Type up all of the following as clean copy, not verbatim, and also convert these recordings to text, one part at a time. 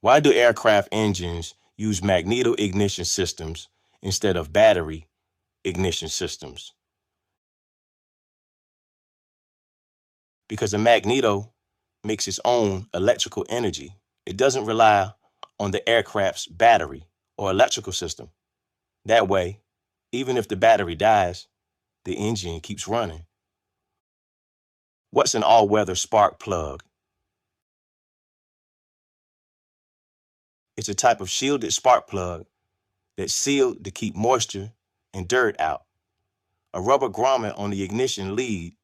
Why do aircraft engines use magneto-ignition systems instead of battery ignition systems? Because a magneto makes its own electrical energy. It doesn't rely on the aircraft's battery or electrical system. That way, even if the battery dies, the engine keeps running. What's an all-weather spark plug? It's a type of shielded spark plug that's sealed to keep moisture and dirt out. A rubber grommet on the ignition lead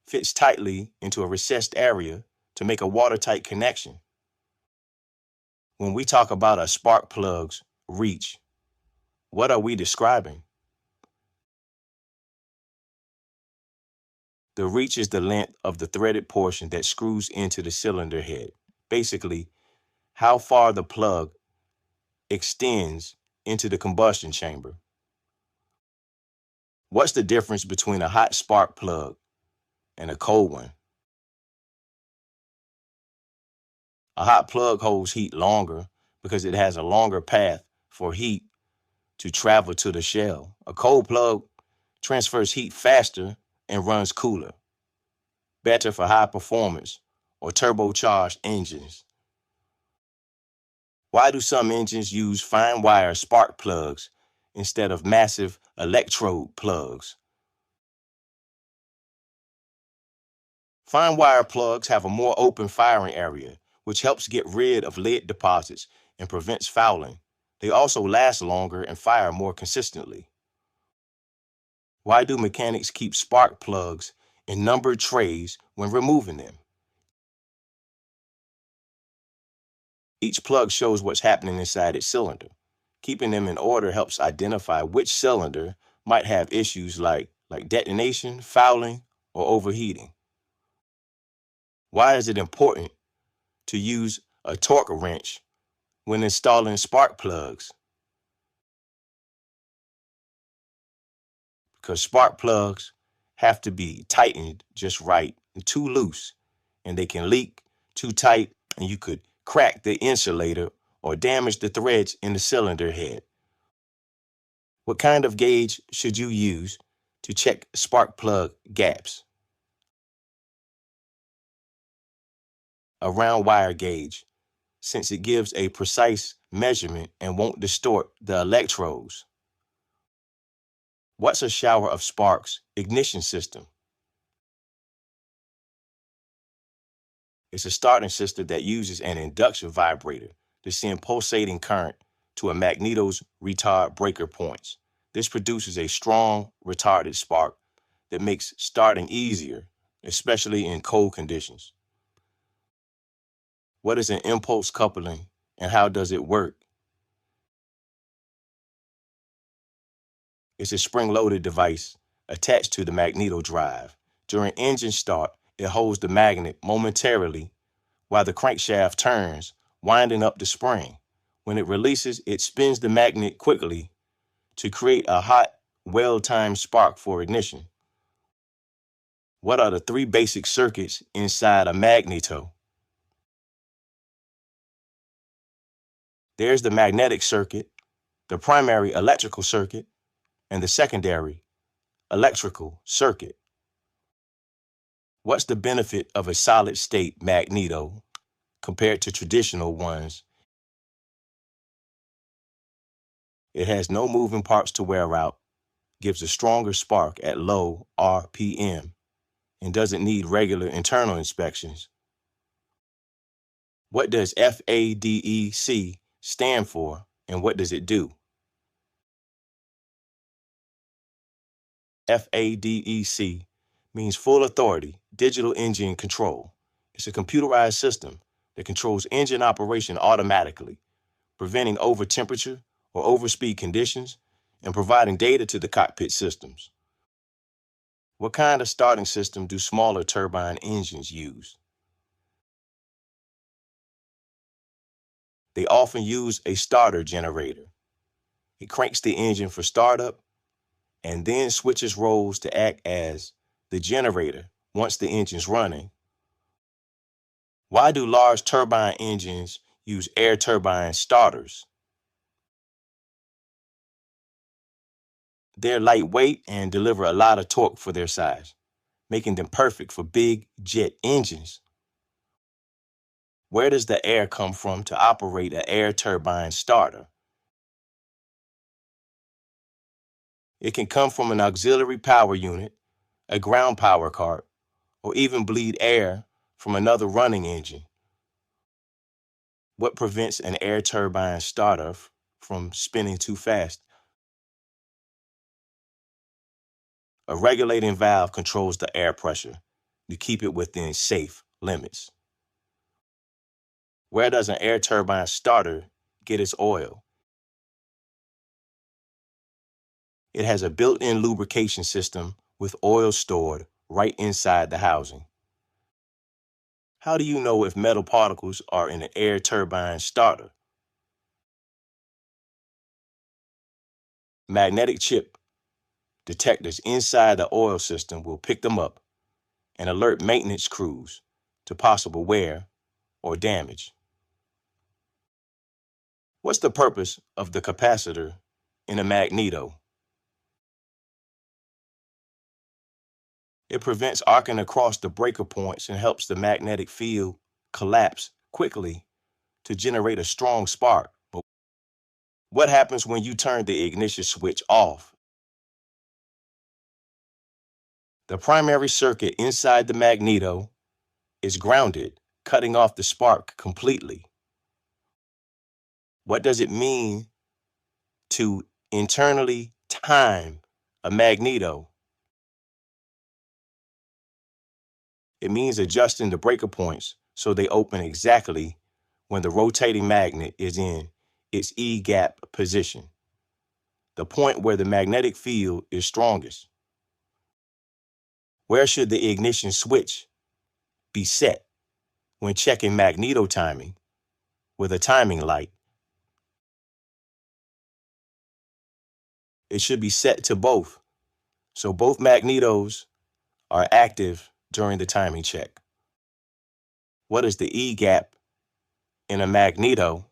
fits tightly into a recessed area to make a watertight connection. When we talk about a spark plug's reach, what are we describing? The reach is the length of the threaded portion that screws into the cylinder head. Basically, how far the plug extends into the combustion chamber. What's the difference between a hot spark plug and a cold one? A hot plug holds heat longer because it has a longer path for heat to travel to the shell. A cold plug transfers heat faster and runs cooler, better for high performance or turbocharged engines. Why do some engines use fine wire spark plugs instead of massive electrode plugs? Fine wire plugs have a more open firing area, which helps get rid of lead deposits and prevents fouling. They also last longer and fire more consistently. Why do mechanics keep spark plugs in numbered trays when removing them? Each plug shows what's happening inside its cylinder. Keeping them in order helps identify which cylinder might have issues like detonation, fouling, or overheating. Why is it important to use a torque wrench when installing spark plugs? Because spark plugs have to be tightened just right and too loose, and they can leak too tight, and you could crack the insulator or damage the threads in the cylinder head. What kind of gauge should you use to check spark plug gaps? A round wire gauge, since it gives a precise measurement and won't distort the electrodes. What's a shower of sparks ignition system? It's a starting system that uses an induction vibrator to send pulsating current to a magneto's retard breaker points. This produces a strong, retarded spark that makes starting easier, especially in cold conditions. What is an impulse coupling and how does it work? It's a spring-loaded device attached to the magneto drive. During engine start, it holds the magnet momentarily while the crankshaft turns, winding up the spring. When it releases, it spins the magnet quickly to create a hot, well-timed spark for ignition. What are the three basic circuits inside a magneto? There's the magnetic circuit, the primary electrical circuit, and the secondary electrical circuit. What's the benefit of a solid-state magneto compared to traditional ones? It has no moving parts to wear out, gives a stronger spark at low RPM, and doesn't need regular internal inspections. What does FADEC stand for, and what does it do? FADEC means full authority, digital engine control. It's a computerized system that controls engine operation automatically, preventing over temperature or overspeed conditions and providing data to the cockpit systems. What kind of starting system do smaller turbine engines use? They often use a starter generator. It cranks the engine for startup and then switches roles to act as the generator once the engine's running. Why do large turbine engines use air turbine starters. They're lightweight and deliver a lot of torque for their size, making them perfect for big jet engines. Where does the air come from to operate an air turbine starter? It can come from an auxiliary power unit, a ground power cart, or even bleed air from another running engine. What prevents an air turbine starter from spinning too fast? A regulating valve controls the air pressure to keep it within safe limits. Where does an air turbine starter get its oil? It has a built-in lubrication system with oil stored right inside the housing. How do you know if metal particles are in an air turbine starter? Magnetic chip detectors inside the oil system will pick them up and alert maintenance crews to possible wear or damage. What's the purpose of the capacitor in a magneto? It prevents arcing across the breaker points and helps the magnetic field collapse quickly to generate a strong spark. But what happens when you turn the ignition switch off? The primary circuit inside the magneto is grounded, cutting off the spark completely. What does it mean to internally time a magneto? It means adjusting the breaker points so they open exactly when the rotating magnet is in its E-gap position, the point where the magnetic field is strongest. Where should the ignition switch be set when checking magneto timing with a timing light? It should be set to both, so both magnetos are active during the timing check. What is the E-gap in a magneto?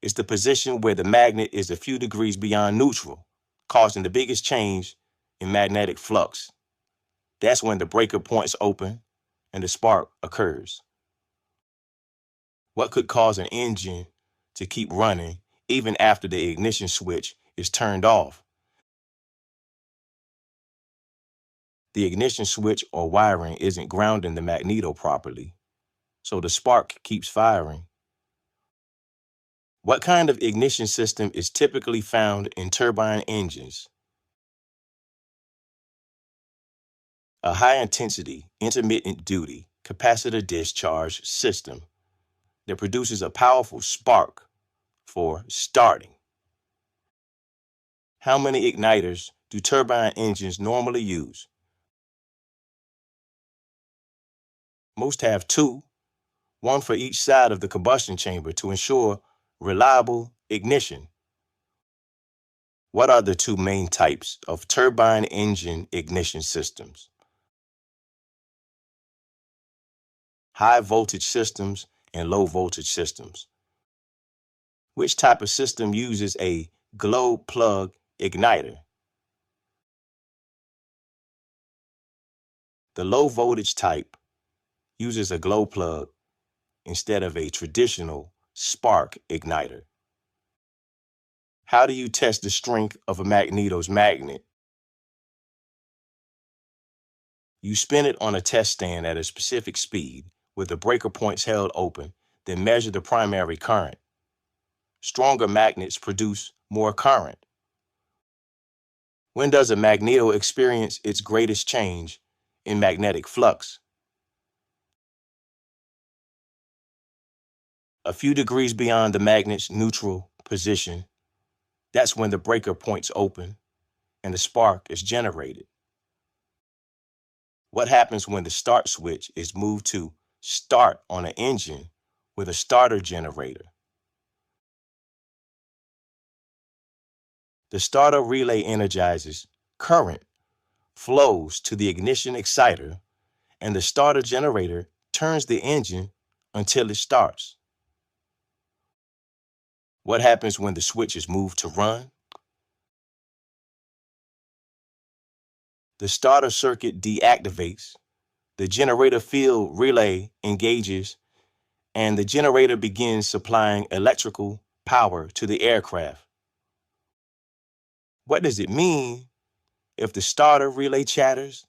It's the position where the magnet is a few degrees beyond neutral, causing the biggest change in magnetic flux. That's when the breaker points open and the spark occurs. What could cause an engine to keep running even after the ignition switch is turned off? The ignition switch or wiring isn't grounding the magneto properly, so the spark keeps firing. What kind of ignition system is typically found in turbine engines? A high-intensity, intermittent-duty capacitor discharge system that produces a powerful spark for starting. How many igniters do turbine engines normally use? Most have two, one for each side of the combustion chamber to ensure reliable ignition. What are the two main types of turbine engine ignition systems? High voltage systems and low voltage systems. Which type of system uses a glow plug igniter? The low voltage type uses a glow plug instead of a traditional spark igniter. How do you test the strength of a magneto's magnet? You spin it on a test stand at a specific speed with the breaker points held open, then measure the primary current. Stronger magnets produce more current. When does a magneto experience its greatest change in magnetic flux? A few degrees beyond the magnet's neutral position. That's when the breaker points open and the spark is generated. What happens when the start switch is moved to start on an engine with a starter generator? The starter relay energizes, current flows to the ignition exciter, and the starter generator turns the engine until it starts. What happens when the switch is moved to run? The starter circuit deactivates, the generator field relay engages, and the generator begins supplying electrical power to the aircraft. What does it mean if the starter relay chatters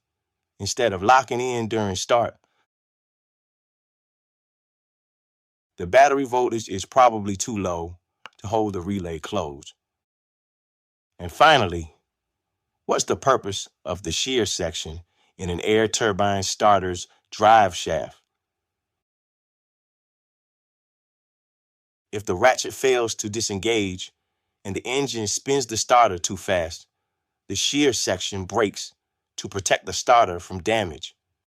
instead of locking in during start? The battery voltage is probably too low to hold the relay closed. And finally, what's the purpose of the shear section in an air turbine starter's drive shaft? If the ratchet fails to disengage and the engine spins the starter too fast, the shear section breaks to protect the starter from damage.